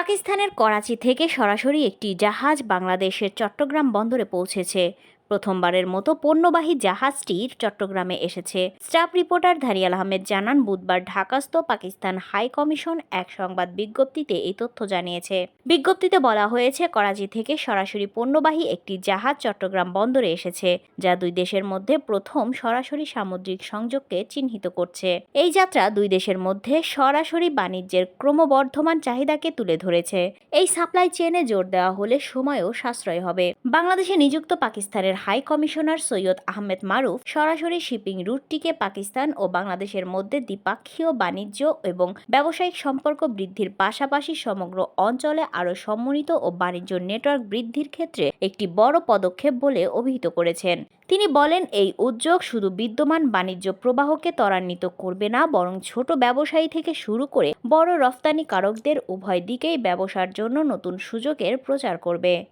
পাকিস্তানের করাচি থেকে সরাসরি একটি জাহাজ বাংলাদেশের চট্টগ্রাম বন্দরে পৌঁছেছে। প্রথমবারের মতো পণ্যবাহী জাহাজটি চট্টগ্রামে এসেছে। স্টাফ রিপোর্টার ধারিয়াল আহমেদ জানান, বুধবার ঢাকাস্থ পাকিস্তান হাই কমিশন এক সংবাদ বিজ্ঞপ্তিতে এই তথ্য জানিয়েছে। বিজ্ঞপ্তিতে বলা হয়েছে, করাচি থেকে সরাসরি পণ্যবাহী একটি জাহাজ চট্টগ্রাম বন্দরে এসেছে, যা দুই দেশের মধ্যে প্রথম সরাসরি সামুদ্রিক সংযোগকে চিহ্নিত করছে। এই যাত্রা দুই দেশের মধ্যে সরাসরি বাণিজ্যের ক্রমবর্ধমান চাহিদাকে তুলে ধরেছে। এই সাপ্লাই চেইনে জোর দেওয়া হলে সময়ও সাশ্রয় হবে। বাংলাদেশে নিযুক্ত পাকিস্তানের হাই কমিশনার সৈয়দ আহমেদ মারুফ সরাসরি শিপিং রুটটিকে পাকিস্তান ও বাংলাদেশের মধ্যে দ্বিপাক্ষীয় বাণিজ্য এবং ব্যবসায়িক সম্পর্ক বৃদ্ধির পাশাপাশি সমগ্র অঞ্চলে আরও সমন্বিত ও বাণিজ্য নেটওয়ার্ক বৃদ্ধির ক্ষেত্রে একটি বড় পদক্ষেপ বলে অভিহিত করেছেন। তিনি বলেন, এই উদ্যোগ শুধু বিদ্যমান বাণিজ্য প্রবাহকে ত্বরান্বিত করবে না, বরং ছোট ব্যবসায়ী থেকে শুরু করে বড় রফতানিকারকদের উভয় দিকেই ব্যবসার জন্য নতুন সুযোগের প্রচার করবে।